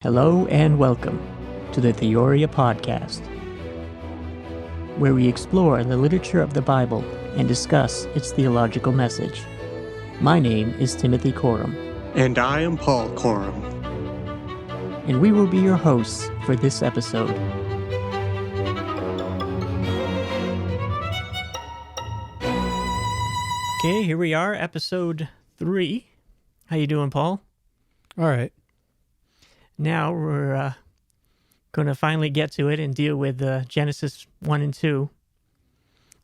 Hello and welcome to the Theoria Podcast, where we explore the literature of the Bible and discuss its theological message. My name is Timothy Coram. And I am Paul Coram. And we will be your hosts for this episode. Okay, here we are, episode 3. How you doing, Paul? All right. Now we're going to finally get to it and deal with Genesis 1 and 2.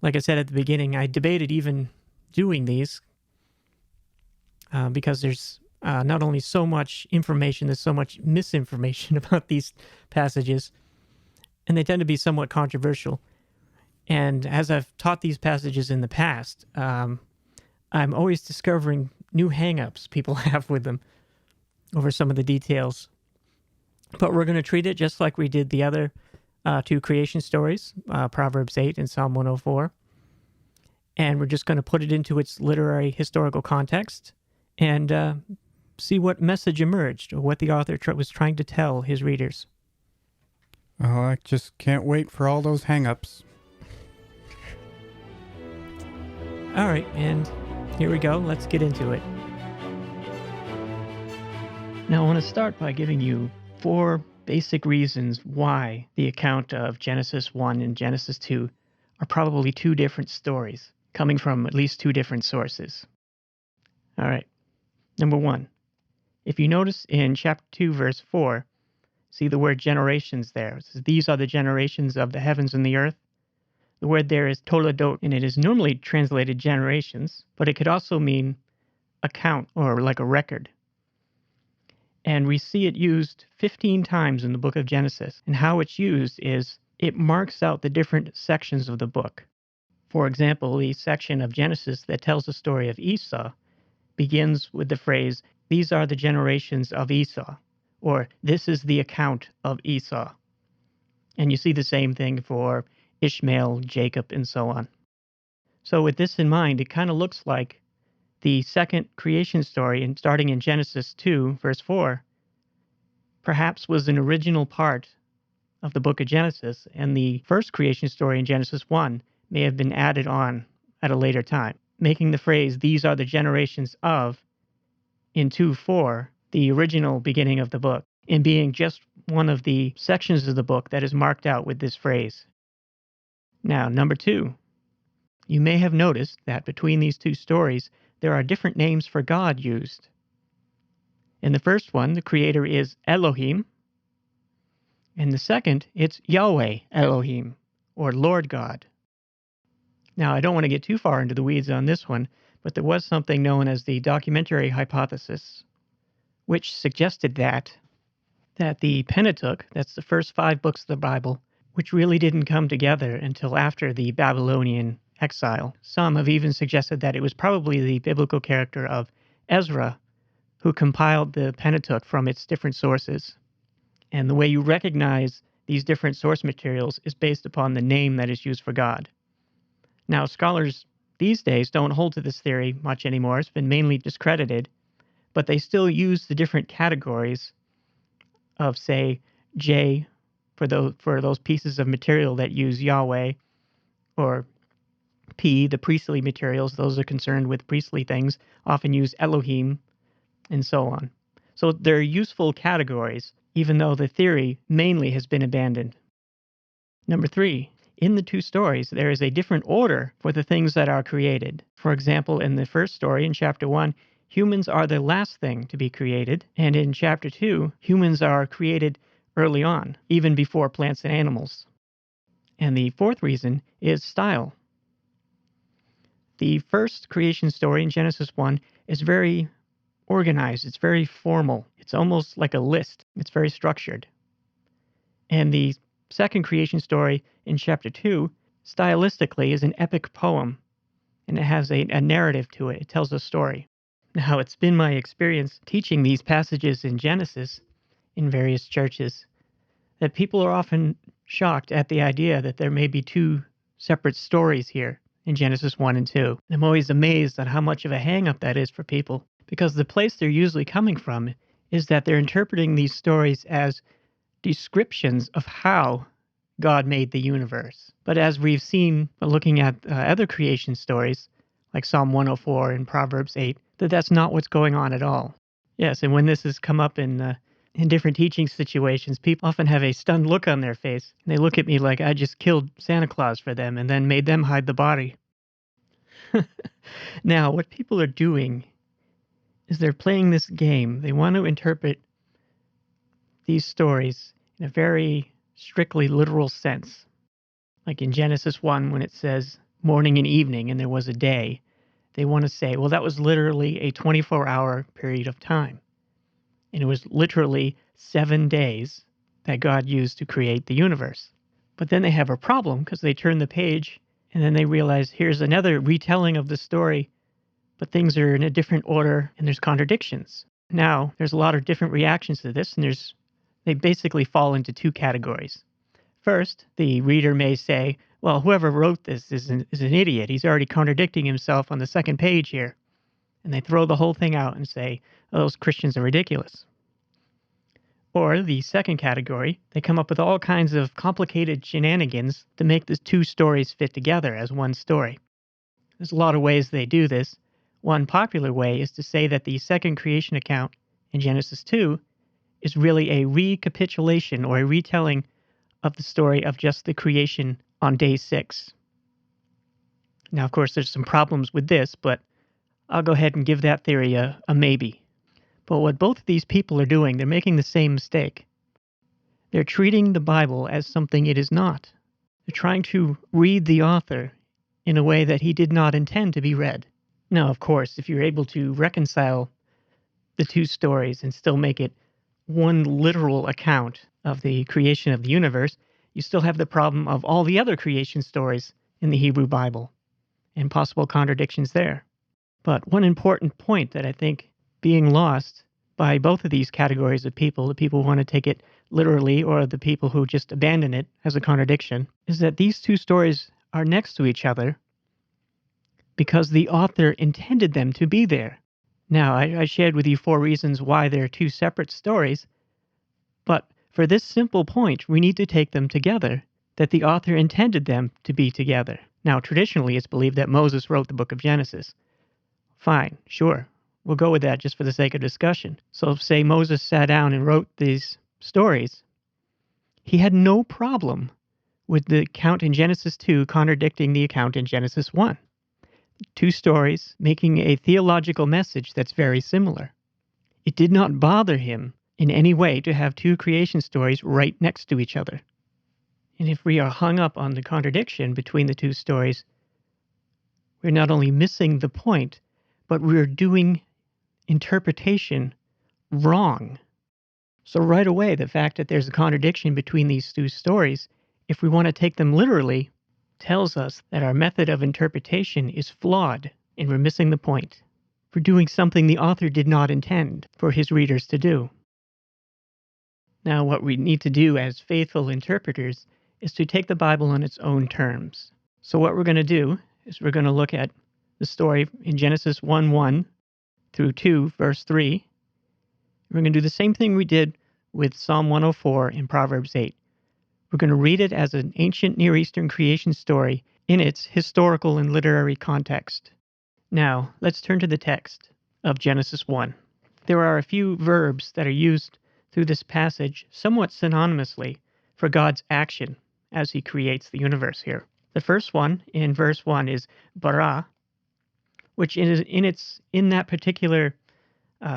Like I said at the beginning, I debated even doing these because there's not only so much information, there's so much misinformation about these passages, and they tend to be somewhat controversial. And as I've taught these passages in the past, I'm always discovering new hang-ups people have with them over some of the details. But we're going to treat it just like we did the other two creation stories, Proverbs 8 and Psalm 104. And we're just going to put it into its literary historical context and see what message emerged or what the author was trying to tell his readers. Oh, I just can't wait for all those hang-ups. All right, and here we go. Let's get into it. Now, I want to start by giving you 4 basic reasons why the account of Genesis 1 and Genesis 2 are probably 2 different stories, coming from at least 2 different sources. All right. Number 1, if you notice in chapter 2, verse 4, see the word generations there. It says, these are the generations of the heavens and the earth. The word there is toledot, and it is normally translated generations, but it could also mean account or like a record. And we see it used 15 times in the book of Genesis. And how it's used is it marks out the different sections of the book. For example, the section of Genesis that tells the story of Esau begins with the phrase, these are the generations of Esau, or this is the account of Esau. And you see the same thing for Ishmael, Jacob, and so on. So with this in mind, it kind of looks like the second creation story, and starting in Genesis 2, verse 4, perhaps was an original part of the book of Genesis, and the first creation story in Genesis 1 may have been added on at a later time, making the phrase, these are the generations of, in 2:4, the original beginning of the book, and being just one of the sections of the book that is marked out with this phrase. Now, number 2, you may have noticed that between these 2 stories, there are different names for God used. In the first one, the creator is Elohim. In the second, it's Yahweh Elohim, or Lord God. Now, I don't want to get too far into the weeds on this one, but there was something known as the documentary hypothesis, which suggested that the Pentateuch, that's the first 5 books of the Bible, which really didn't come together until after the Babylonian exile. Some have even suggested that it was probably the biblical character of Ezra who compiled the Pentateuch from its different sources. And the way you recognize these different source materials is based upon the name that is used for God. Now, scholars these days don't hold to this theory much anymore. It's been mainly discredited, but they still use the different categories of, say, J for those pieces of material that use Yahweh, or P, the priestly materials, those are concerned with priestly things, often use Elohim, and so on. So they're useful categories, even though the theory mainly has been abandoned. Number 3, in the 2 stories, there is a different order for the things that are created. For example, in the first story, in chapter 1, humans are the last thing to be created, and in chapter 2, humans are created early on, even before plants and animals. And the 4th reason is style. The first creation story in Genesis 1 is very organized. It's very formal. It's almost like a list. It's very structured. And the second creation story in chapter 2, stylistically, is an epic poem, and it has a narrative to it. It tells a story. Now, it's been my experience teaching these passages in Genesis in various churches that people are often shocked at the idea that there may be 2 separate stories here in Genesis 1 and 2. I'm always amazed at how much of a hang-up that is for people, because the place they're usually coming from is that they're interpreting these stories as descriptions of how God made the universe. But as we've seen looking at other creation stories, like Psalm 104 and Proverbs 8, that's not what's going on at all. Yes, and when this has come up in different teaching situations, people often have a stunned look on their face. And they look at me like I just killed Santa Claus for them and then made them hide the body. Now, what people are doing is they're playing this game. They want to interpret these stories in a very strictly literal sense. Like in Genesis 1, when it says morning and evening and there was a day, they want to say, well, that was literally a 24-hour period of time. And it was literally 7 days that God used to create the universe. But then they have a problem because they turn the page and then they realize here's another retelling of the story, but things are in a different order and there's contradictions. Now, there's a lot of different reactions to this, and they basically fall into two categories. First, the reader may say, well, whoever wrote this is an idiot. He's already contradicting himself on the second page here. And they throw the whole thing out and say, oh, those Christians are ridiculous. Or the second category, they come up with all kinds of complicated shenanigans to make the two stories fit together as one story. There's a lot of ways they do this. One popular way is to say that the second creation account in Genesis 2 is really a recapitulation or a retelling of the story of just the creation on day 6. Now, of course, there's some problems with this, but I'll go ahead and give that theory a maybe. But what both of these people are doing, they're making the same mistake. They're treating the Bible as something it is not. They're trying to read the author in a way that he did not intend to be read. Now, of course, if you're able to reconcile the two stories and still make it one literal account of the creation of the universe, you still have the problem of all the other creation stories in the Hebrew Bible and possible contradictions there. But one important point that I think being lost by both of these categories of people, the people who want to take it literally or the people who just abandon it as a contradiction, is that these two stories are next to each other because the author intended them to be there. Now, I shared with you 4 reasons why they're two separate stories, but for this simple point, we need to take them together, that the author intended them to be together. Now, traditionally, it's believed that Moses wrote the book of Genesis. Fine, sure. We'll go with that just for the sake of discussion. So if, say, Moses sat down and wrote these stories, he had no problem with the account in Genesis 2 contradicting the account in Genesis 1. Two stories making a theological message that's very similar. It did not bother him in any way to have two creation stories right next to each other. And if we are hung up on the contradiction between the two stories, we're not only missing the point, but we're doing interpretation wrong. So right away, the fact that there's a contradiction between these two stories, if we want to take them literally, tells us that our method of interpretation is flawed and we're missing the point. We're doing something the author did not intend for his readers to do. Now, what we need to do as faithful interpreters is to take the Bible on its own terms. So what we're going to do is we're going to look at the story in Genesis 1:1 through 2, verse 3. We're going to do the same thing we did with Psalm 104 and Proverbs 8. We're going to read it as an ancient Near Eastern creation story in its historical and literary context. Now, let's turn to the text of Genesis 1. There are a few verbs that are used through this passage somewhat synonymously for God's action as he creates the universe here. The first one in verse 1 is bara, which is in that particular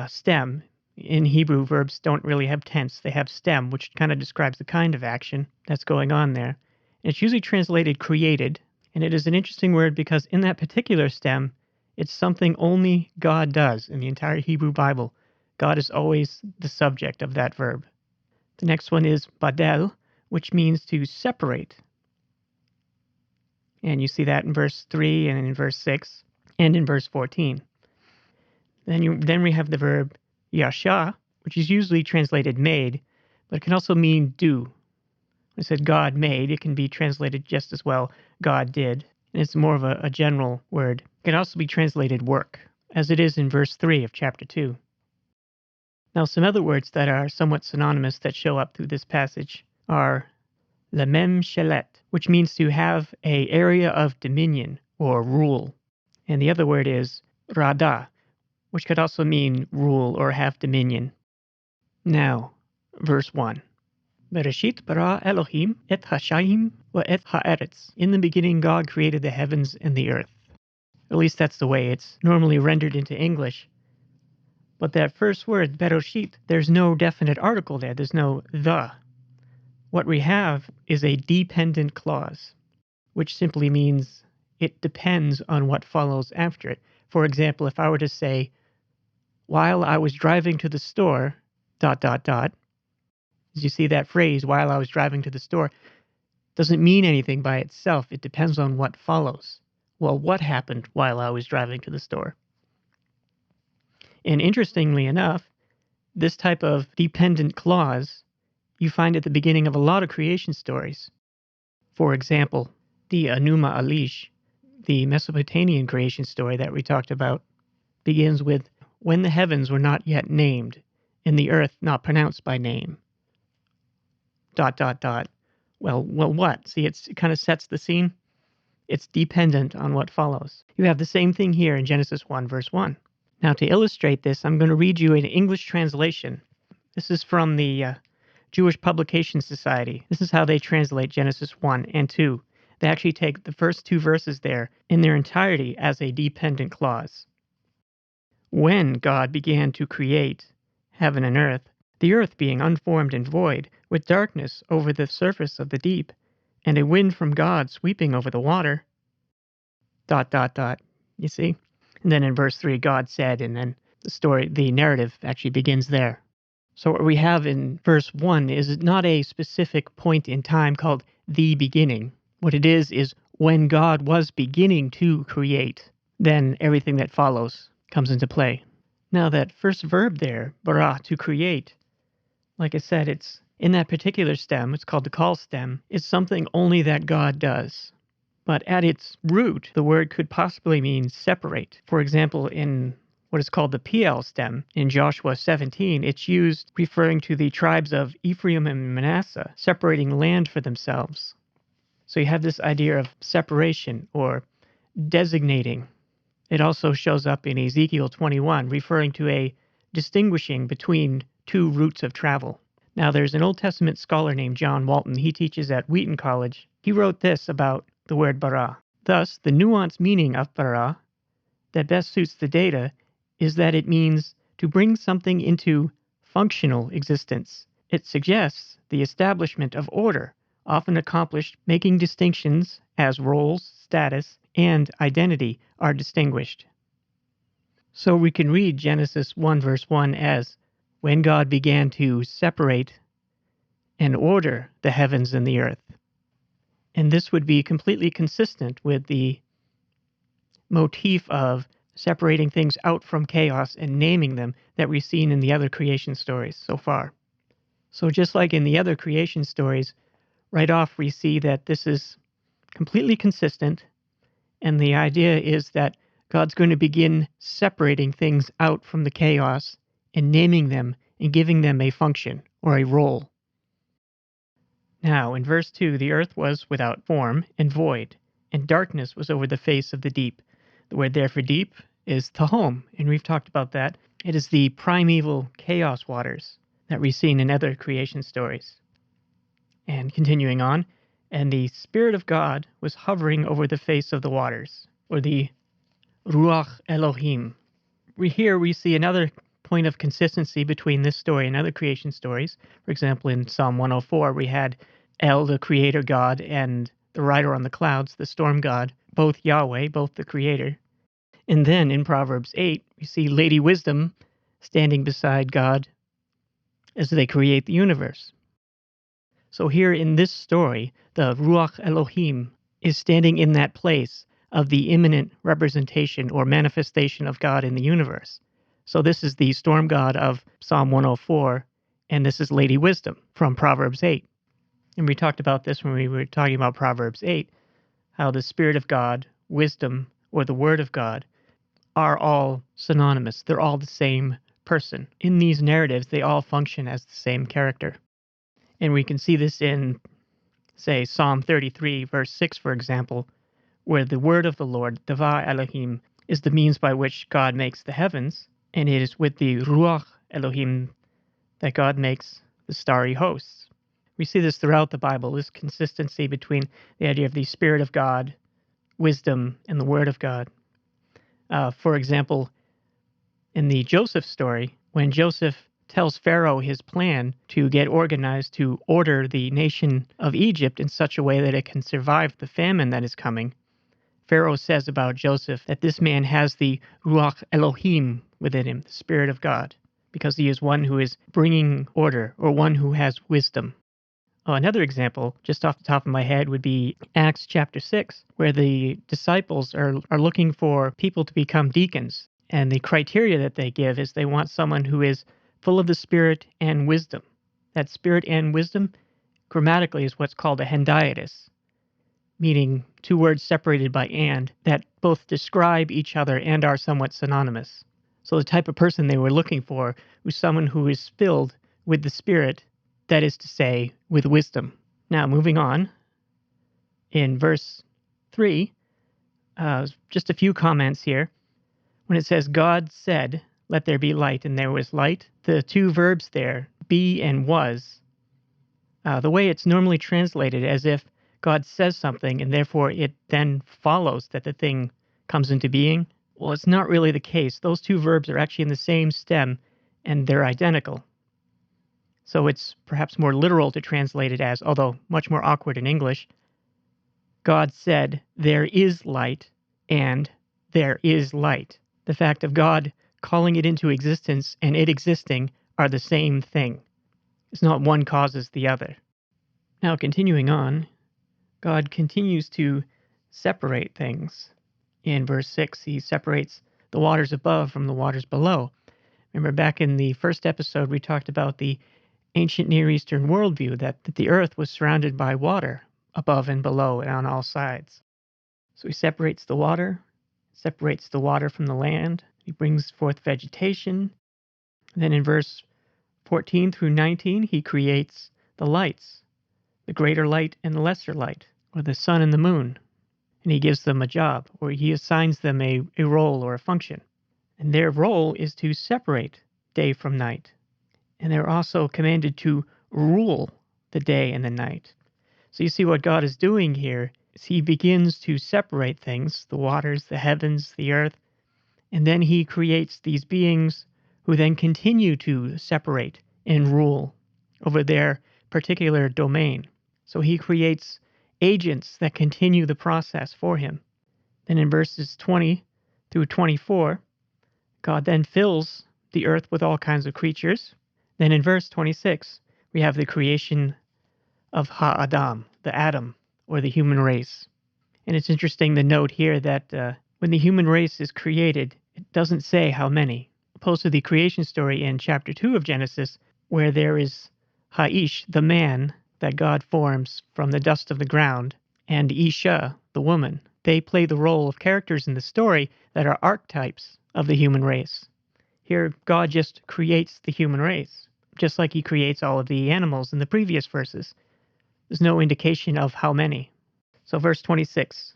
stem. In Hebrew, verbs don't really have tense. They have stem, which kind of describes the kind of action that's going on there. And it's usually translated created, and it is an interesting word because in that particular stem, it's something only God does in the entire Hebrew Bible. God is always the subject of that verb. The next one is badel, which means to separate. And you see that in verse 3 and in verse 6 and in verse 14. Then we have the verb yasha, which is usually translated made, but it can also mean do. When I said God made, it can be translated just as well God did, and it's more of a general word. It can also be translated work, as it is in verse 3 of chapter 2. Now, some other words that are somewhat synonymous that show up through this passage are le même chelet, which means to have an area of dominion or rule. And the other word is rada, which could also mean rule or have dominion. Now, verse 1. Bereshit bara Elohim et hashaim wa et haaretz. In the beginning, God created the heavens and the earth. At least that's the way it's normally rendered into English. But that first word, Bereshit, there's no definite article there. There's no the. What we have is a dependent clause, which simply means it depends on what follows after it. For example, if I were to say, while I was driving to the store, ... As you see that phrase, while I was driving to the store, doesn't mean anything by itself. It depends on what follows. Well, what happened while I was driving to the store? And interestingly enough, this type of dependent clause you find at the beginning of a lot of creation stories. For example, the Enuma Elish, the Mesopotamian creation story that we talked about, begins with, when the heavens were not yet named, and the earth not pronounced by name. ... Well, what? See, it kind of sets the scene. It's dependent on what follows. You have the same thing here in Genesis 1, verse 1. Now, to illustrate this, I'm going to read you an English translation. This is from the Jewish Publication Society. This is how they translate Genesis 1 and 2. They actually take the first two verses there in their entirety as a dependent clause. When God began to create heaven and earth, the earth being unformed and void, with darkness over the surface of the deep, and a wind from God sweeping over the water. ... You see? And then in verse 3, God said, and then the narrative actually begins there. So what we have in verse 1 is not a specific point in time called the beginning. What it is when God was beginning to create, then everything that follows comes into play. Now that first verb there, bara, to create, like I said, it's in that particular stem, it's called the call stem, it's something only that God does. But at its root, the word could possibly mean separate. For example, in what is called the PL stem, in Joshua 17, it's used referring to the tribes of Ephraim and Manasseh separating land for themselves. So you have this idea of separation or designating. It also shows up in Ezekiel 21, referring to a distinguishing between two routes of travel. Now, there's an Old Testament scholar named John Walton. He teaches at Wheaton College. He wrote this about the word bara. Thus, the nuanced meaning of bara that best suits the data is that it means to bring something into functional existence. It suggests the establishment of order, often accomplished making distinctions as roles, status, and identity are distinguished. So we can read Genesis 1 verse 1 as, when God began to separate and order the heavens and the earth. And this would be completely consistent with the motif of separating things out from chaos and naming them that we've seen in the other creation stories so far. So just like in the other creation stories, right off we see that this is completely consistent, and the idea is that God's going to begin separating things out from the chaos and naming them and giving them a function or a role. Now, in verse 2, the earth was without form and void, and darkness was over the face of the deep. The word there for deep is tahom, and we've talked about that. It is the primeval chaos waters that we've seen in other creation stories. And continuing on, and the Spirit of God was hovering over the face of the waters, or the Ruach Elohim. Here we see another point of consistency between this story and other creation stories. For example, in Psalm 104, we had El, the creator God, and the rider on the clouds, the storm god, both Yahweh, both the creator. And then in Proverbs 8, we see Lady Wisdom standing beside God as they create the universe. So here in this story, the Ruach Elohim is standing in that place of the imminent representation or manifestation of God in the universe. So this is the storm god of Psalm 104, and this is Lady Wisdom from Proverbs 8. And we talked about this when we were talking about Proverbs 8, how the Spirit of God, wisdom, or the Word of God are all synonymous. They're all the same person. In these narratives, they all function as the same character. And we can see this in, say, Psalm 33, verse 6, for example, where the word of the Lord, Devar Elohim, is the means by which God makes the heavens, and it is with the Ruach Elohim that God makes the starry hosts. We see this throughout the Bible, this consistency between the idea of the Spirit of God, wisdom, and the Word of God. For example, in the Joseph story, when Joseph tells Pharaoh his plan to get organized to order the nation of Egypt in such a way that it can survive the famine that is coming, Pharaoh says about Joseph that this man has the Ruach Elohim within him, the Spirit of God, because he is one who is bringing order, or one who has wisdom. Another example, just off the top of my head, would be Acts chapter 6, where the disciples are looking for people to become deacons. And the criteria that they give is they want someone who is full of the Spirit and wisdom. That Spirit and wisdom, grammatically, is what's called a hendiadys, meaning two words separated by and, that both describe each other and are somewhat synonymous. So the type of person they were looking for was someone who is filled with the Spirit, that is to say, with wisdom. Now, moving on, in verse 3, just a few comments here. When it says, God said, let there be light, and there was light, the two verbs there, be and was, the way it's normally translated as if God says something and therefore it then follows that the thing comes into being, well, it's not really the case. Those two verbs are actually in the same stem, and they're identical. So it's perhaps more literal to translate it as, although much more awkward in English, God said, there is light, and there is light. The fact of God calling it into existence and it existing are the same thing. It's not one causes the other. Now, continuing on, God continues to separate things. In verse 6, he separates the waters above from the waters below. Remember, back in the first episode, we talked about the ancient Near Eastern worldview that the earth was surrounded by water above and below and on all sides. So he separates the water from the land. He brings forth vegetation. And then in verse 14 through 19, he creates the lights, the greater light and the lesser light, or the sun and the moon. And he gives them a job, or he assigns them a role or a function. And their role is to separate day from night. And they're also commanded to rule the day and the night. So you see what God is doing here is he begins to separate things, the waters, the heavens, the earth, and then he creates these beings who then continue to separate and rule over their particular domain. So he creates agents that continue the process for him. Then in verses 20 through 24, God then fills the earth with all kinds of creatures. Then in verse 26, we have the creation of Ha-Adam, the Adam, or the human race. And it's interesting to note here that when the human race is created, it doesn't say how many, opposed to the creation story in chapter 2 of Genesis, where there is Haish, the man that God forms from the dust of the ground, and Isha, the woman. They play the role of characters in the story that are archetypes of the human race. Here, God just creates the human race, just like he creates all of the animals in the previous verses. There's no indication of how many. So verse 26,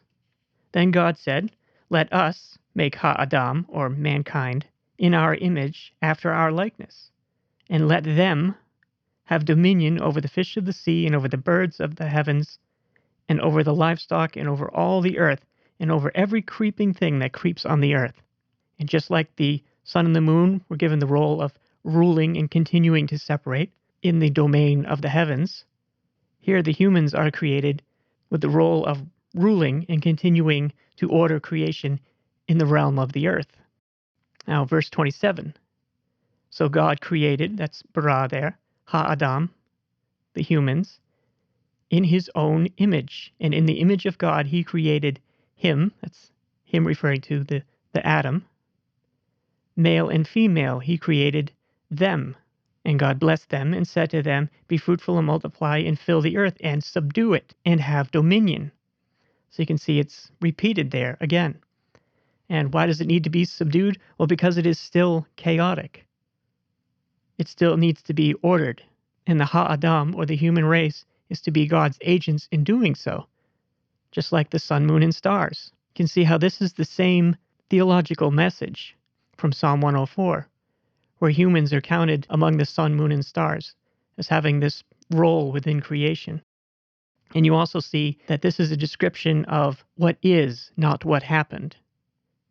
then God said, let us make Ha-Adam, or mankind, in our image, after our likeness, and let them have dominion over the fish of the sea, and over the birds of the heavens, and over the livestock, and over all the earth, and over every creeping thing that creeps on the earth. And just like the sun and the moon were given the role of ruling and continuing to separate in the domain of the heavens, here the humans are created with the role of ruling and continuing to order creation in the realm of the earth. Now, verse 27. So God created, that's bara there, Ha-Adam, the humans, in his own image. And in the image of God, he created him, that's him referring to the Adam. Male and female, he created them. And God blessed them and said to them, be fruitful and multiply and fill the earth and subdue it and have dominion. So you can see it's repeated there again. And why does it need to be subdued? Well, because it is still chaotic. it still needs to be ordered. And the Ha-Adam, or the human race, is to be God's agents in doing so, just like the sun, moon, and stars. You can see how this is the same theological message from Psalm 104, where humans are counted among the sun, moon, and stars as having this role within creation. And you also see that this is a description of what is, not what happened.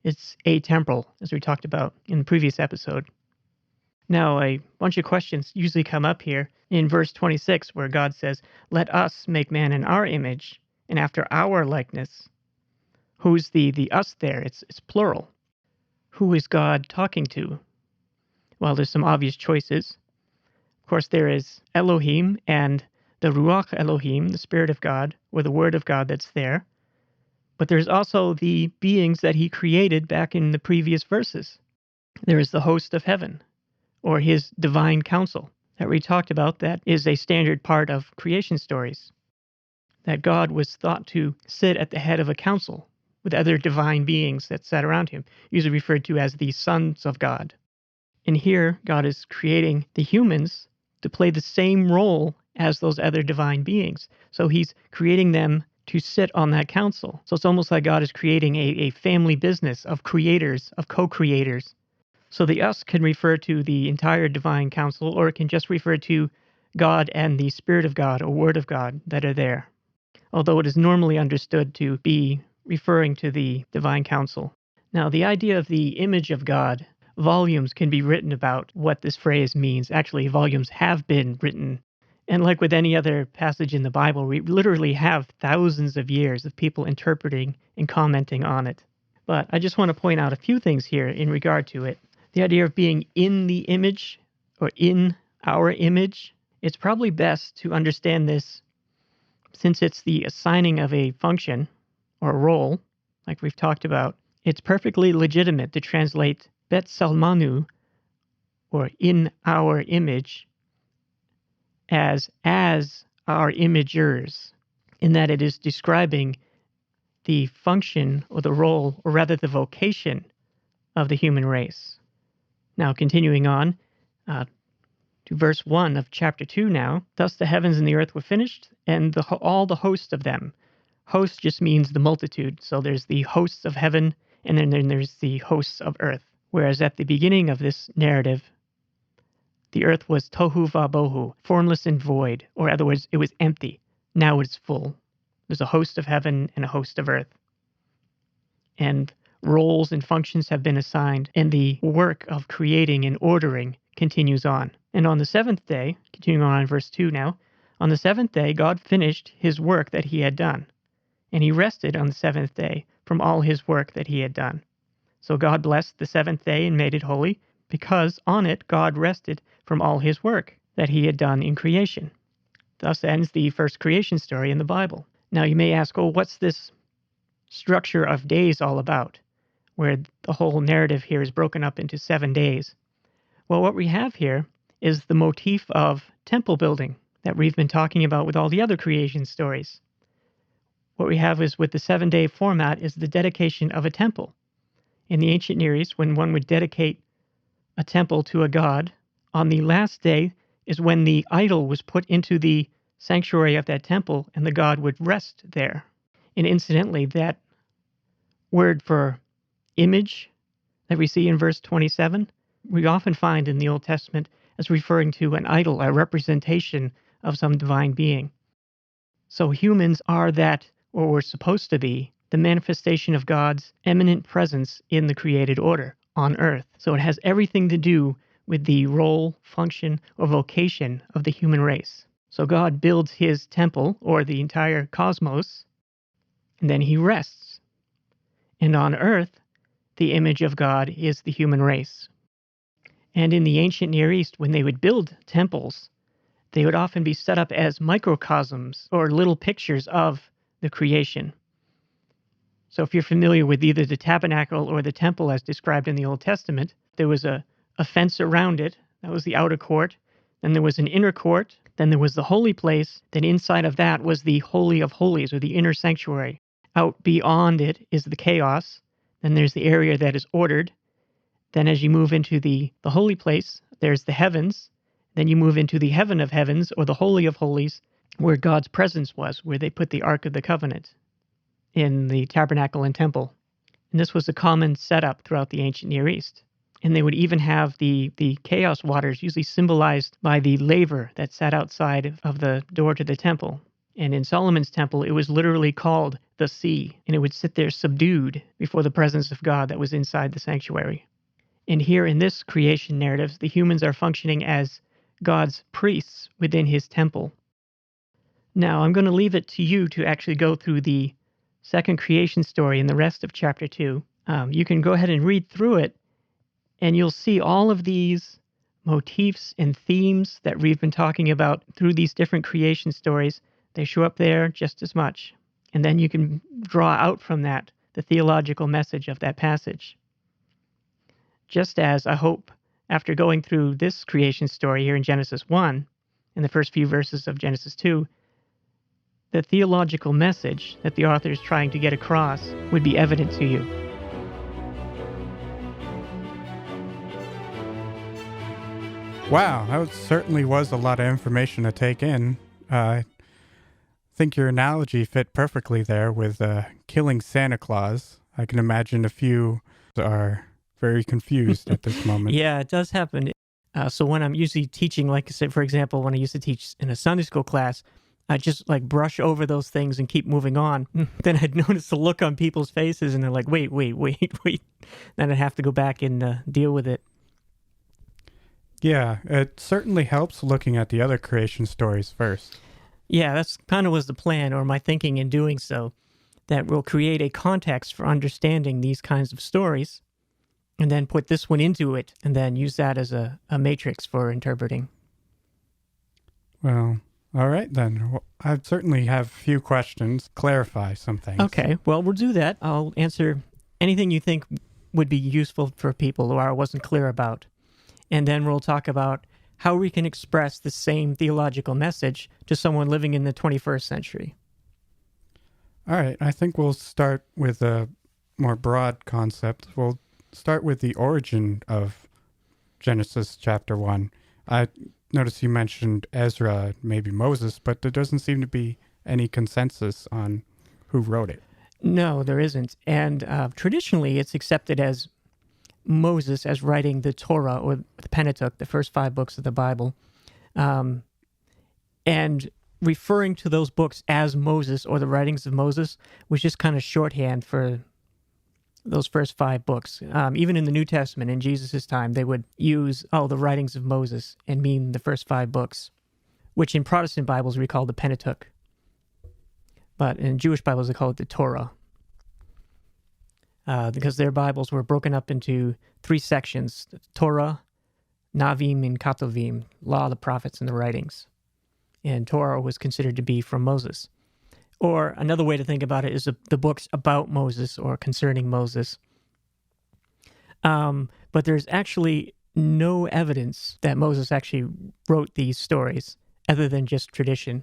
It's atemporal, as we talked about in the previous episode. Now, a bunch of questions usually come up here in verse 26, where God says, "Let us make man in our image and after our likeness." Who's the us there? It's plural. Who is God talking to? Well, there's some obvious choices. Of course, there is Elohim and the Ruach Elohim, the Spirit of God, or the Word of God that's there. But there's also the beings that he created back in the previous verses. There is the host of heaven, or his divine council that we talked about. That is a standard part of creation stories, that God was thought to sit at the head of a council with other divine beings that sat around him, usually referred to as the sons of God. And here, God is creating the humans to play the same role as those other divine beings. So he's creating them to sit on that council. So it's almost like God is creating a family business of creators, of co-creators. So the us can refer to the entire divine council, or it can just refer to God and the Spirit of God or Word of God that are there, although it is normally understood to be referring to the divine council. Now, the idea of the image of God, volumes can be written about what this phrase means. Actually, volumes have been written. And like with any other passage in the Bible, we literally have thousands of years of people interpreting and commenting on it. But I just want to point out a few things here in regard to it. The idea of being in the image, or in our image, it's probably best to understand this since it's the assigning of a function or a role, like we've talked about. It's perfectly legitimate to translate Bet Salmanu, or in our image, as our imagers, in that it is describing the function or the role, or rather the vocation of the human race. Now, continuing on to verse 1 of chapter 2 now. "Thus the heavens and the earth were finished, and all the host of them." Host just means the multitude. So there's the hosts of heaven, and then there's the hosts of earth. Whereas at the beginning of this narrative, the earth was tohu vabohu, formless and void, or in other words, it was empty. Now it's full. There's a host of heaven and a host of earth. And roles and functions have been assigned, and the work of creating and ordering continues on. And on the seventh day, continuing on in verse 2 now, "On the seventh day God finished his work that he had done, and he rested on the seventh day from all his work that he had done. So God blessed the seventh day and made it holy, because on it God rested from all his work that he had done in creation." Thus ends the first creation story in the Bible. Now you may ask, what's this structure of days all about, where the whole narrative here is broken up into 7 days? Well, what we have here is the motif of temple building that we've been talking about with all the other creation stories. What we have is, with the 7-day format, is the dedication of a temple. In the ancient Near East, when one would dedicate a temple to a god, on the last day is when the idol was put into the sanctuary of that temple, and the god would rest there. And incidentally, that word for image that we see in verse 27, we often find in the Old Testament as referring to an idol, a representation of some divine being. So humans are that, or we're supposed to be, the manifestation of God's eminent presence in the created order on earth. So it has everything to do with the role, function, or vocation of the human race. So God builds his temple, or the entire cosmos, and then he rests. And on earth, the image of God is the human race. And in the ancient Near East, when they would build temples, they would often be set up as microcosms, or little pictures of the creation. So if you're familiar with either the tabernacle or the temple as described in the Old Testament, there was a fence around it. That was the outer court. Then there was an inner court. Then there was the holy place. Then inside of that was the Holy of Holies, or the inner sanctuary. Out beyond it is the chaos. Then there's the area that is ordered. Then as you move into the holy place, there's the heavens. Then you move into the heaven of heavens, or the Holy of Holies, where God's presence was, where they put the Ark of the Covenant in the tabernacle and temple. And this was a common setup throughout the ancient Near East. And they would even have the chaos waters, usually symbolized by the laver that sat outside of the door to the temple. And in Solomon's temple, it was literally called the sea, and it would sit there subdued before the presence of God that was inside the sanctuary. And here in this creation narrative, the humans are functioning as God's priests within his temple. Now, I'm going to leave it to you to actually go through the second creation story and the rest of chapter 2. You can go ahead and read through it, and you'll see all of these motifs and themes that we've been talking about through these different creation stories. They show up there just as much. And then you can draw out from that the theological message of that passage. Just as I hope, after going through this creation story here in Genesis 1, and the first few verses of Genesis 2, the theological message that the author is trying to get across would be evident to you. Wow, that certainly was a lot of information to take in. I think your analogy fit perfectly there with killing Santa Claus. I can imagine a few are very confused at this moment. Yeah, it does happen. So when I'm usually teaching, like I said, for example, when I used to teach in a Sunday school class, I just like brush over those things and keep moving on. Then I'd notice the look on people's faces, and they're like, wait. Then I'd have to go back and deal with it. Yeah, it certainly helps looking at the other creation stories first. Yeah, that's kind of was the plan, or my thinking in doing so, that will create a context for understanding these kinds of stories, and then put this one into it, and then use that as a matrix for interpreting. Well, all right then. Well, I certainly have a few questions, clarify some things. Okay, well, we'll do that. I'll answer anything you think would be useful for people or I wasn't clear about. And then we'll talk about how we can express the same theological message to someone living in the 21st century. All right, I think we'll start with a more broad concept. We'll start with the origin of Genesis chapter 1. I noticed you mentioned Ezra, maybe Moses, but there doesn't seem to be any consensus on who wrote it. No, there isn't. And traditionally, it's accepted as Moses as writing the Torah or the Pentateuch, the first 5 books of the Bible, and referring to those books as Moses or the writings of Moses was just kind of shorthand for those first 5 books. Even in the New Testament, in Jesus' time, they would use, the writings of Moses and mean the first 5 books, which in Protestant Bibles we call the Pentateuch. But in Jewish Bibles they call it the Torah. Because their Bibles were broken up into 3 sections: Torah, Navim, and Ketuvim, Law, the Prophets, and the Writings. And Torah was considered to be from Moses. Or another way to think about it is the books about Moses or concerning Moses. But there's actually no evidence that Moses actually wrote these stories other than just tradition.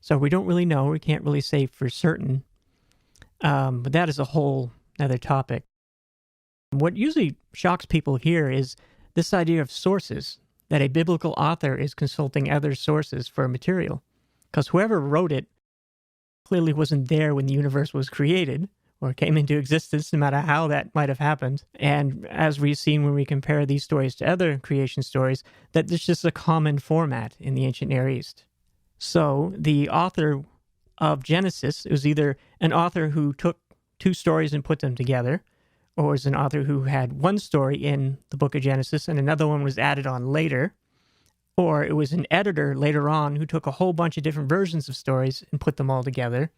So we don't really know. We can't really say for certain. But that is a whole another topic. What usually shocks people here is this idea of sources, that a biblical author is consulting other sources for material. Because whoever wrote it clearly wasn't there when the universe was created or came into existence, no matter how that might have happened. And as we've seen when we compare these stories to other creation stories, that this is just a common format in the ancient Near East. So the author of Genesis was either an author who took 2 stories and put them together, or was an author who had one story in the book of Genesis and another one was added on later, or it was an editor later on who took a whole bunch of different versions of stories and put them all together.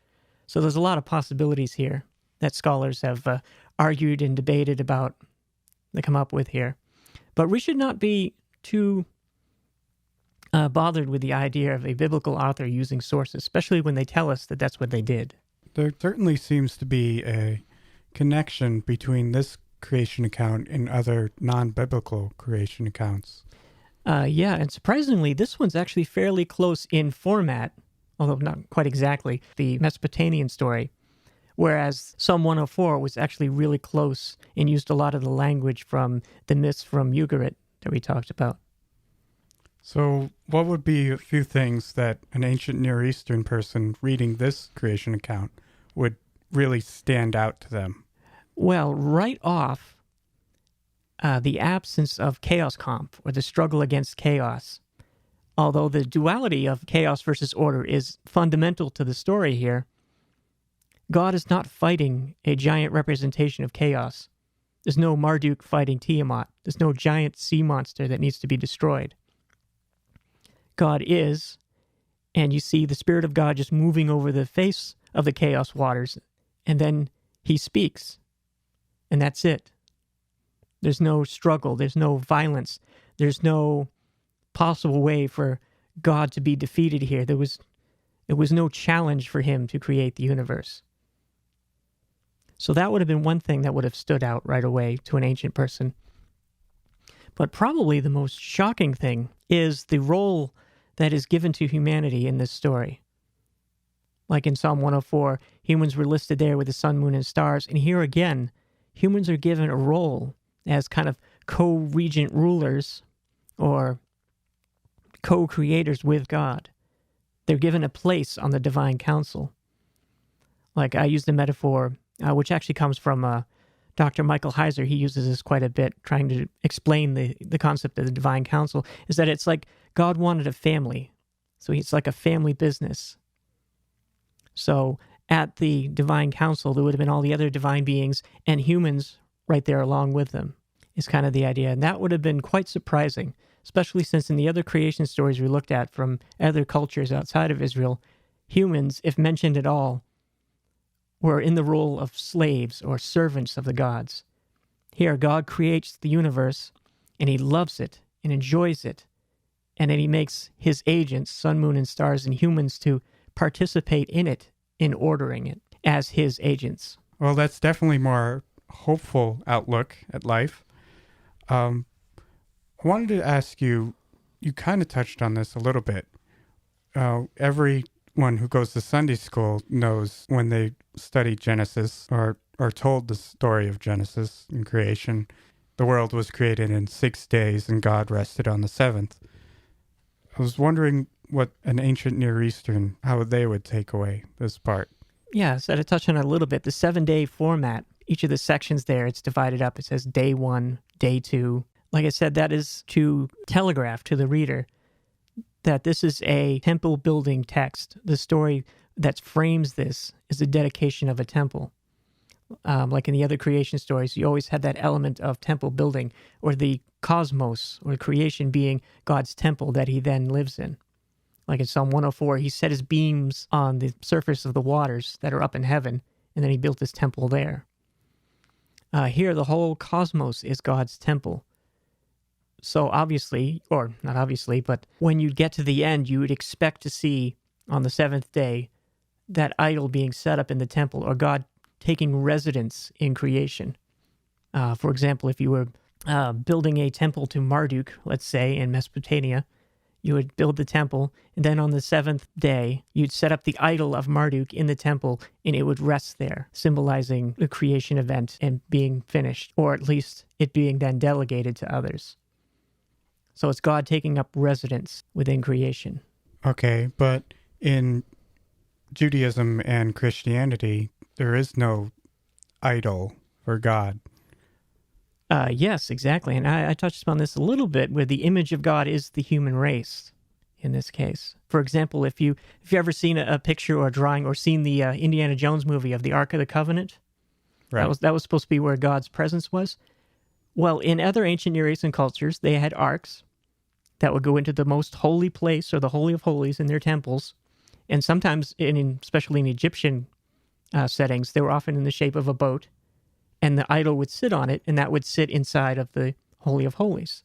So there's a lot of possibilities here that scholars have argued and debated about, they come up with here. But we should not be too bothered with the idea of a biblical author using sources, especially when they tell us that that's what they did. There certainly seems to be a connection between this creation account and other non-biblical creation accounts. Yeah, and surprisingly, this one's actually fairly close in format, although not quite exactly, the Mesopotamian story, whereas Psalm 104 was actually really close and used a lot of the language from the myths from Ugarit that we talked about. So, what would be a few things that an ancient Near Eastern person reading this creation account would really stand out to them? Well, right off, the absence of chaos comp, or the struggle against chaos. Although the duality of chaos versus order is fundamental to the story here, God is not fighting a giant representation of chaos. There's no Marduk fighting Tiamat. There's no giant sea monster that needs to be destroyed. God is, and you see the Spirit of God just moving over the face of the chaos waters, and then he speaks, and that's it. There's no struggle, there's no violence, there's no possible way for God to be defeated here. There was no challenge for him to create the universe. So that would have been one thing that would have stood out right away to an ancient person. But probably the most shocking thing is the role that is given to humanity in this story. Like in Psalm 104, humans were listed there with the sun, moon, and stars. And here again, humans are given a role as kind of co-regent rulers or co-creators with God. They're given a place on the divine council. Like I used a metaphor, which actually comes from Dr. Michael Heiser. He uses this quite a bit, trying to explain the concept of the divine council, is that it's like God wanted a family. So it's like a family business. So at the divine council, there would have been all the other divine beings and humans right there along with them, is kind of the idea. And that would have been quite surprising, especially since in the other creation stories we looked at from other cultures outside of Israel, humans, if mentioned at all, were in the role of slaves or servants of the gods. Here, God creates the universe, and he loves it and enjoys it, and then he makes his agents, sun, moon, and stars, and humans to participate in it, in ordering it, as his agents. Well, that's definitely more hopeful outlook at life. I wanted to ask you, you kind of touched on this a little bit. Everyone who goes to Sunday school knows when they study Genesis or are told the story of Genesis and creation, the world was created in 6 days and God rested on the seventh. I was wondering what an ancient Near Eastern, how they would take away this part. Yeah, so to touch on it a little bit, the 7-day format, each of the sections there, it's divided up. It says day 1, day 2. Like I said, that is to telegraph to the reader that this is a temple building text. The story that frames this is the dedication of a temple. Like in the other creation stories, you always had that element of temple building, or the cosmos, or creation being God's temple that he then lives in. Like in Psalm 104, he set his beams on the surface of the waters that are up in heaven, and then he built his temple there. Here, the whole cosmos is God's temple. So obviously, or not obviously, but when you get to the end, you would expect to see on the seventh day that idol being set up in the temple, or God taking residence in creation. For example, if you were building a temple to Marduk, let's say, in Mesopotamia, you would build the temple, and then on the seventh day, you'd set up the idol of Marduk in the temple, and it would rest there, symbolizing the creation event and being finished, or at least it being then delegated to others. So it's God taking up residence within creation. Okay, but in Judaism and Christianity, there is no idol for God. Yes, exactly. And I touched upon this a little bit, where the image of God is the human race in this case. For example, if you've ever seen a picture or a drawing or seen the Indiana Jones movie of the Ark of the Covenant, Right. that was supposed to be where God's presence was. Well, in other ancient Near Eastern cultures, they had arks that would go into the most holy place, or the Holy of Holies, in their temples. And sometimes, especially in Egyptian settings, they were often in the shape of a boat, and the idol would sit on it, and that would sit inside of the Holy of Holies.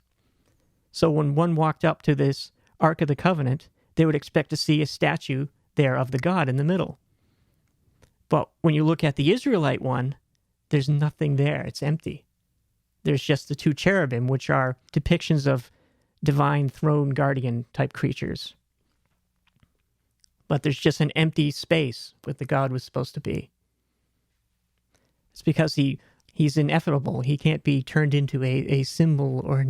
So when one walked up to this Ark of the Covenant, they would expect to see a statue there of the God in the middle. But when you look at the Israelite one, there's nothing there. It's empty. There's just the two cherubim, which are depictions of divine throne guardian type creatures. But there's just an empty space where the God was supposed to be. It's because he's ineffable. He can't be turned into a symbol or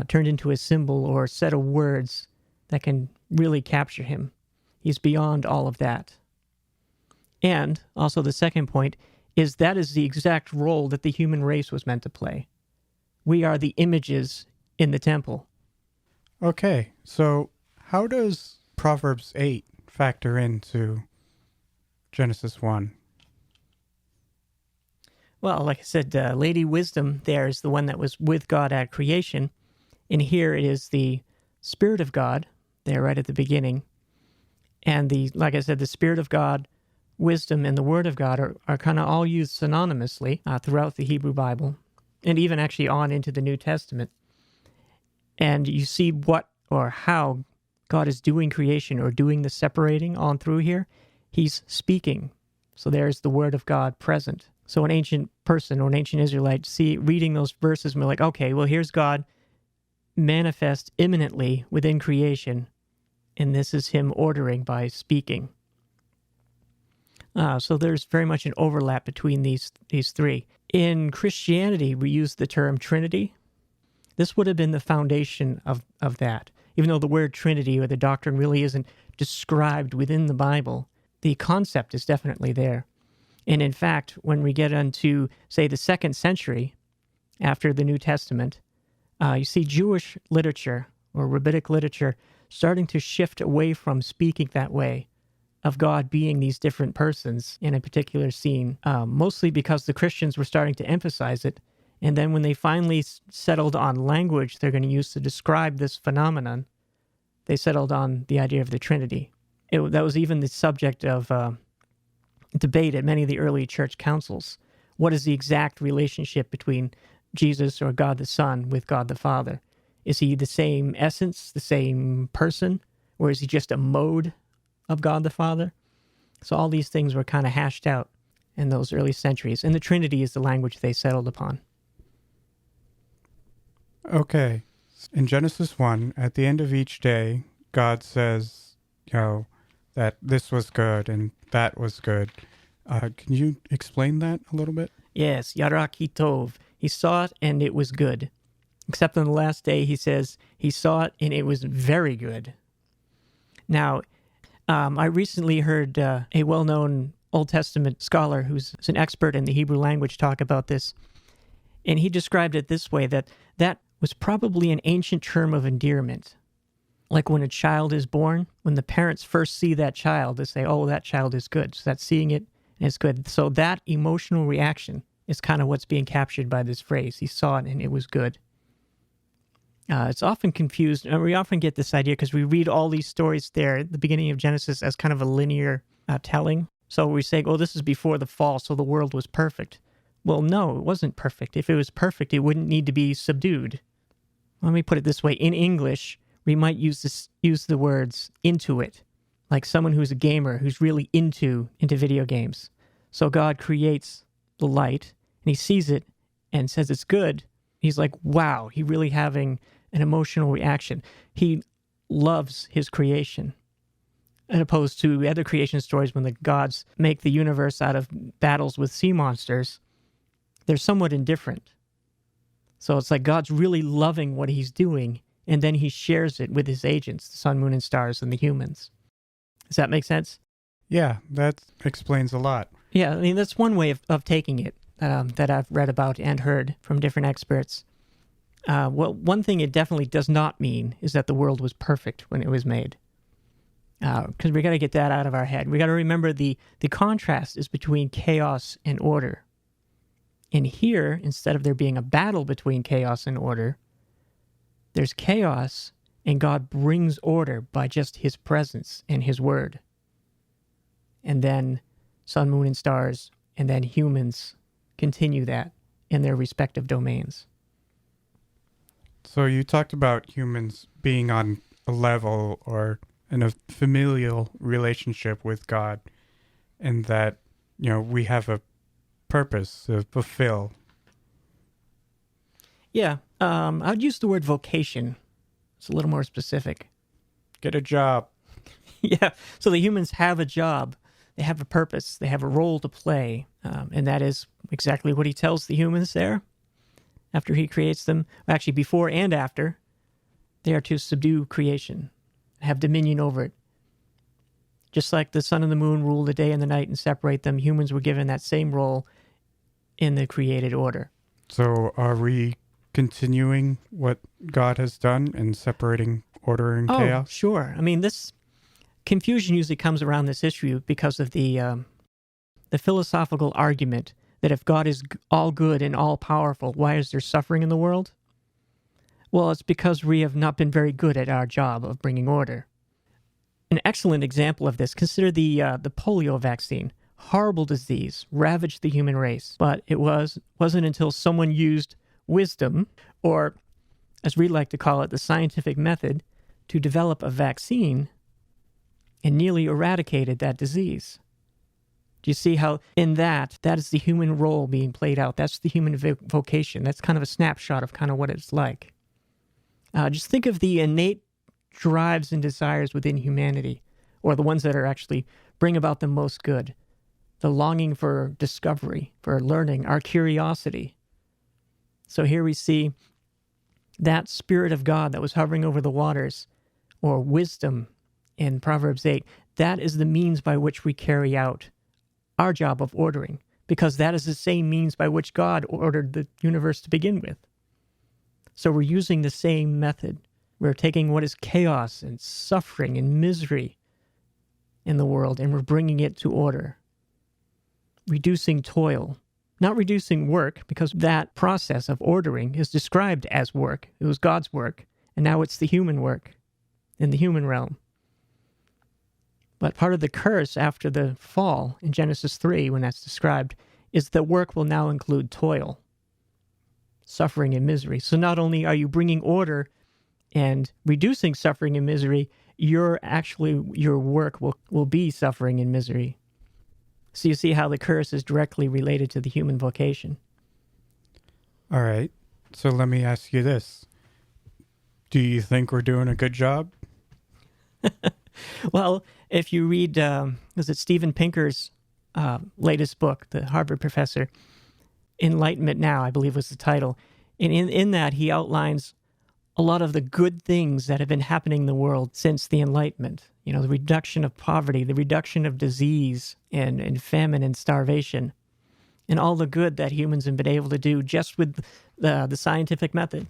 turned into a symbol or a set of words that can really capture him. He's beyond all of that. And also the second point is that is the exact role that the human race was meant to play. We are the images in the temple. Okay, so how does Proverbs 8 factor into Genesis 1? Well, like I said, Lady Wisdom there is the one that was with God at creation. And here it is the Spirit of God, there right at the beginning. And like I said, the Spirit of God, wisdom, and the Word of God are kind of all used synonymously throughout the Hebrew Bible, and even actually on into the New Testament. And you see what or how God is doing creation or doing the separating on through here. He's speaking. So there's the Word of God present. So an ancient person or an ancient Israelite reading those verses and be like, okay, well, here's God manifest imminently within creation, and this is him ordering by speaking. So there's very much an overlap between these three. In Christianity, we use the term Trinity. This would have been the foundation of that. Even though the word Trinity or the doctrine really isn't described within the Bible, the concept is definitely there. And in fact, when we get into, say, the 2nd century after the New Testament, you see Jewish literature or rabbinic literature starting to shift away from speaking that way of God being these different persons in a particular scene, mostly because the Christians were starting to emphasize it. And then when they finally settled on language they're going to use to describe this phenomenon, they settled on the idea of the Trinity. That was even the subject of debate at many of the early church councils. What is the exact relationship between Jesus or God the Son with God the Father? Is he the same essence, the same person, or is he just a mode of God the Father? So all these things were kind of hashed out in those early centuries, and the Trinity is the language they settled upon. Okay. In Genesis 1, at the end of each day, God says, that this was good and that was good. Can you explain that a little bit? Yes, Yara ki tov. He saw it and it was good. Except on the last day, he says, he saw it and it was very good. Now, I recently heard a well-known Old Testament scholar who's an expert in the Hebrew language talk about this, and he described it this way, that was probably an ancient term of endearment. Like when a child is born, when the parents first see that child, they say, oh, that child is good. So that's seeing it and it's good. So that emotional reaction is kind of what's being captured by this phrase. He saw it and it was good. It's often confused, and we often get this idea because we read all these stories there at the beginning of Genesis as kind of a linear telling. So we say, oh, this is before the fall, so the world was perfect. Well, no, it wasn't perfect. If it was perfect, it wouldn't need to be subdued. Let me put it this way. In English, we might use the words into it, like someone who's a gamer who's really into video games. So God creates the light, and he sees it and says it's good. He's like, wow, he really having an emotional reaction. He loves his creation. As opposed to other creation stories when the gods make the universe out of battles with sea monsters, they're somewhat indifferent. So it's like God's really loving what he's doing, and then he shares it with his agents, the sun, moon, and stars, and the humans. Does that make sense? Yeah, that explains a lot. Yeah, I mean, that's one way of taking it that I've read about and heard from different experts. Well, one thing it definitely does not mean is that the world was perfect when it was made. Because we got to get that out of our head. We got to remember the contrast is between chaos and order. And here, instead of there being a battle between chaos and order, there's chaos, and God brings order by just his presence and his word. And then sun, moon, and stars, and then humans continue that in their respective domains. So you talked about humans being on a level or in a familial relationship with God, and that, we have a purpose to fulfill. Yeah, I would use the word vocation. It's a little more specific. Get a job. Yeah, so the humans have a job. They have a purpose. They have a role to play. And that is exactly what he tells the humans there. after he creates them, actually before and after, they are to subdue creation, have dominion over it. Just like the sun and the moon rule the day and the night and separate them, humans were given that same role in the created order. So are we continuing what God has done in separating order and chaos? Oh, sure. I mean, this confusion usually comes around this issue because of the philosophical argument that if God is all good and all powerful, why is there suffering in the world? Well, it's because we have not been very good at our job of bringing order. An excellent example of this, consider the polio vaccine. Horrible disease, ravaged the human race. But it wasn't until someone used wisdom, or as we like to call it, the scientific method, to develop a vaccine and nearly eradicated that disease. Do you see how in that is the human role being played out? That's the human vocation. That's kind of a snapshot of kind of what it's like. Just think of the innate drives and desires within humanity, or the ones that are actually bring about the most good. The longing for discovery, for learning, our curiosity. So here we see that Spirit of God that was hovering over the waters, or wisdom in Proverbs 8, that is the means by which we carry out our job of ordering, because that is the same means by which God ordered the universe to begin with. So we're using the same method. We're taking what is chaos and suffering and misery in the world, and we're bringing it to order. Reducing toil, not reducing work, because that process of ordering is described as work. It was God's work, and now it's the human work in the human realm. But part of the curse after the fall in Genesis 3, when that's described, is that work will now include toil, suffering and misery. So not only are you bringing order and reducing suffering and misery, your work will be suffering and misery. So you see how the curse is directly related to the human vocation. All right. So let me ask you this. Do you think we're doing a good job? Well, if you read, was it Steven Pinker's latest book, the Harvard professor, Enlightenment Now, I believe was the title. And in that, he outlines a lot of the good things that have been happening in the world since the Enlightenment. You know, the reduction of poverty, the reduction of disease and famine and starvation, and all the good that humans have been able to do just with the scientific method.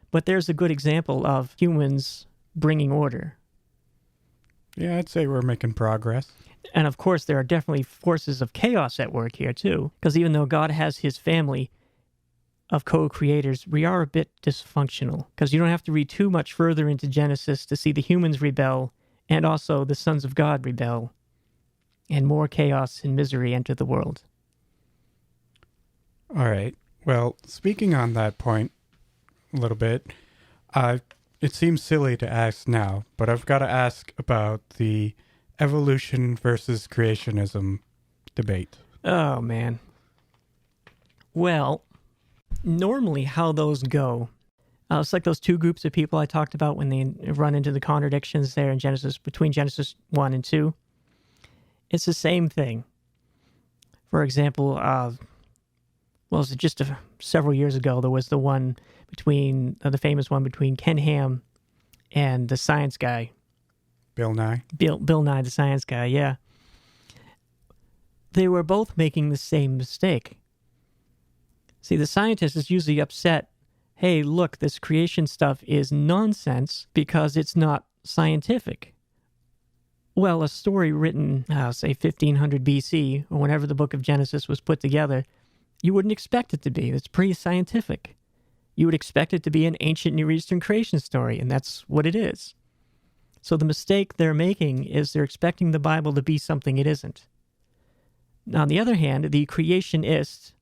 But there's a good example of humans bringing order. Yeah, I'd say we're making progress. And of course, there are definitely forces of chaos at work here too, because even though God has his family of co-creators, we are a bit dysfunctional, because you don't have to read too much further into Genesis to see the humans rebel and also the sons of God rebel, and more chaos and misery enter the world. All right. Well, speaking on that point a little bit, it seems silly to ask now, but I've got to ask about the evolution versus creationism debate. Oh, man. Well, normally how those go, it's like those two groups of people I talked about when they run into the contradictions there in Genesis, between Genesis 1 and 2. It's the same thing. For example, just several years ago, there was the one between, the famous one between Ken Ham and the science guy. Bill Nye? Bill Nye, the science guy, yeah. They were both making the same mistake. See, the scientist is usually upset, hey, look, this creation stuff is nonsense because it's not scientific. Well, a story written, say, 1500 BC, or whenever the book of Genesis was put together, you wouldn't expect it to be. It's pretty scientific. You would expect it to be an ancient Near Eastern creation story, and that's what it is. So the mistake they're making is they're expecting the Bible to be something it isn't. Now, on the other hand, the creationist,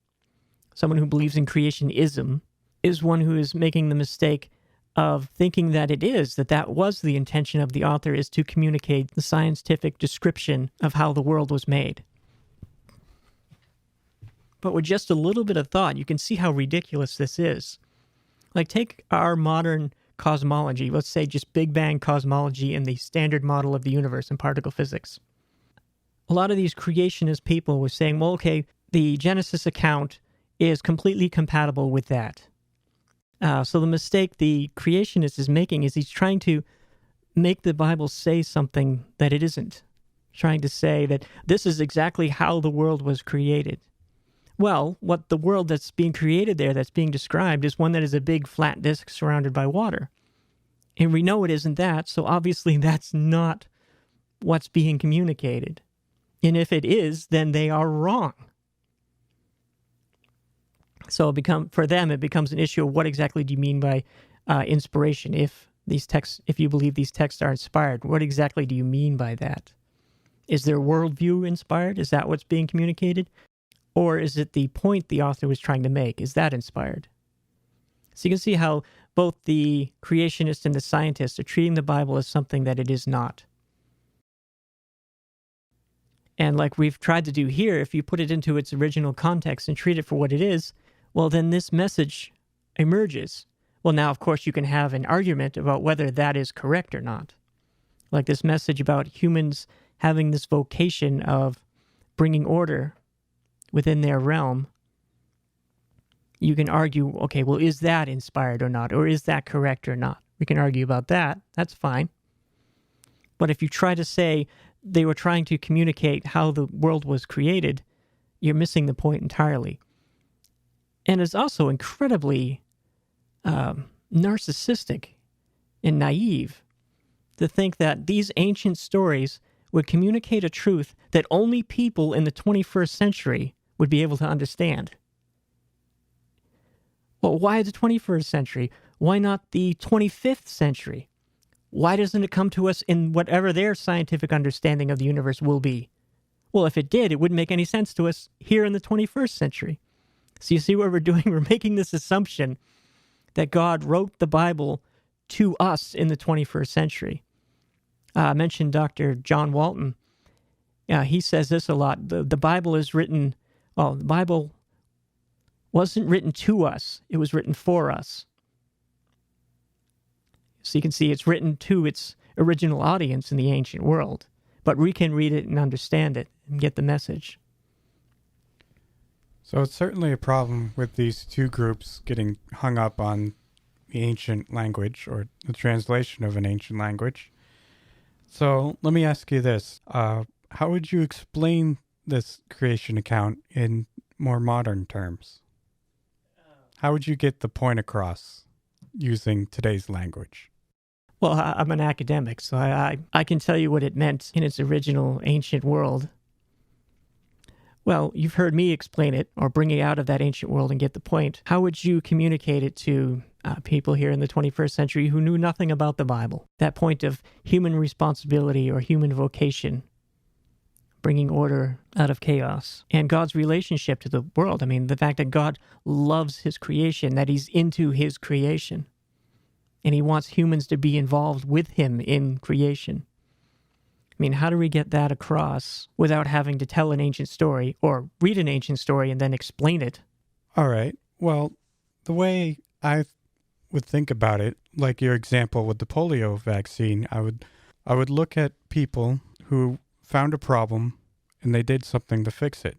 someone who believes in creationism, is one who is making the mistake of thinking that it is, that was the intention of the author, is to communicate the scientific description of how the world was made. But with just a little bit of thought, you can see how ridiculous this is. Like, take our modern cosmology, let's say just Big Bang cosmology and the standard model of the universe in particle physics. A lot of these creationist people were saying, well, okay, the Genesis account is completely compatible with that. So the mistake the creationist is making is he's trying to make the Bible say something that it isn't. Trying to say that this is exactly how the world was created. Well, what the world that's being created there, that's being described, is one that is a big flat disk surrounded by water. And we know it isn't that, so obviously that's not what's being communicated. And if it is, then they are wrong. So for them, it becomes an issue of what exactly do you mean by inspiration? If you believe these texts are inspired, what exactly do you mean by that? Is their worldview inspired? Is that what's being communicated? Or is it the point the author was trying to make? Is that inspired? So you can see how both the creationists and the scientists are treating the Bible as something that it is not. And like we've tried to do here, if you put it into its original context and treat it for what it is, well, then this message emerges. Well, now, of course, you can have an argument about whether that is correct or not. Like this message about humans having this vocation of bringing order within their realm. You can argue, okay, well, is that inspired or not? Or is that correct or not? We can argue about that. That's fine. But if you try to say they were trying to communicate how the world was created, you're missing the point entirely. And it's also incredibly narcissistic and naive to think that these ancient stories would communicate a truth that only people in the 21st century would be able to understand. Well, why the 21st century? Why not the 25th century? Why doesn't it come to us in whatever their scientific understanding of the universe will be? Well, if it did, it wouldn't make any sense to us here in the 21st century. So you see what we're doing? We're making this assumption that God wrote the Bible to us in the 21st century. I mentioned Dr. John Walton. He says this a lot. The Bible is written, the Bible wasn't written to us. It was written for us. So you can see it's written to its original audience in the ancient world. But we can read it and understand it and get the message. So it's certainly a problem with these two groups getting hung up on the ancient language or the translation of an ancient language. So let me ask you this. How would you explain this creation account in more modern terms? How would you get the point across using today's language? Well, I'm an academic, so I can tell you what it meant in its original ancient world. Well, you've heard me explain it or bring it out of that ancient world and get the point. How would you communicate it to people here in the 21st century who knew nothing about the Bible? That point of human responsibility or human vocation, bringing order out of chaos, and God's relationship to the world. I mean, the fact that God loves his creation, that he's into his creation, and he wants humans to be involved with him in creation. I mean, how do we get that across without having to tell an ancient story or read an ancient story and then explain it? All right. Well, the way I would think about it, like your example with the polio vaccine, I would look at people who found a problem and they did something to fix it.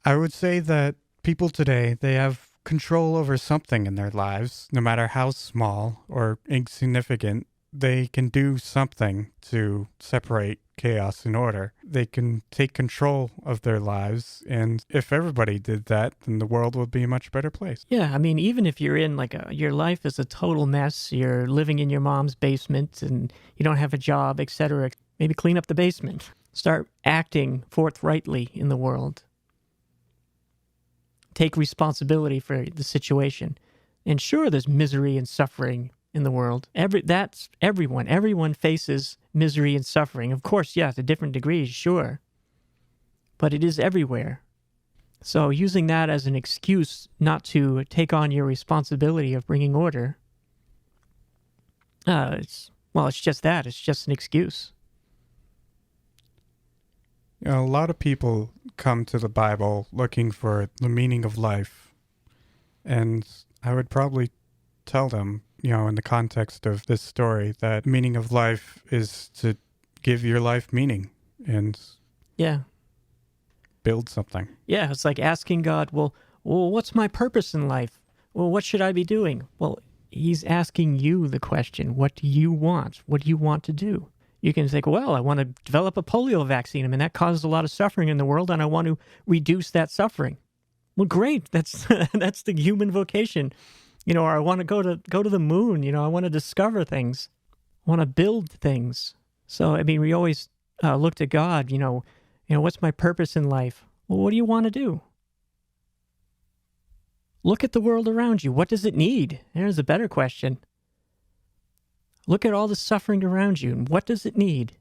I would say that people today, they have control over something in their lives, no matter how small or insignificant. They can do something to separate chaos and order. They can take control of their lives, and if everybody did that, then the world would be a much better place. Yeah, I mean, even if you're in your life is a total mess, you're living in your mom's basement and you don't have a job, etc., maybe clean up the basement. Start acting forthrightly in the world. Take responsibility for the situation. And sure, there's misery and suffering in the world. That's everyone. Everyone faces misery and suffering. Of course, yeah, to different degrees, sure. But it is everywhere. So using that as an excuse not to take on your responsibility of bringing order, it's just that. It's just an excuse. You know, a lot of people come to the Bible looking for the meaning of life. And I would probably tell them, in the context of this story, that meaning of life is to give your life meaning. And yeah. build something. Yeah, it's like asking God, well, what's my purpose in life? Well, what should I be doing? Well, he's asking you the question, what do you want? What do you want to do? You can think, well, I want to develop a polio vaccine. I mean, that causes a lot of suffering in the world, and I want to reduce that suffering. Well, great. That's that's the human vocation. Or I want to go to the moon. I want to discover things. I want to build things. So, I mean, we always look to God, what's my purpose in life? Well, what do you want to do? Look at the world around you. What does it need? There's a better question. Look at all the suffering around you, and what does it need?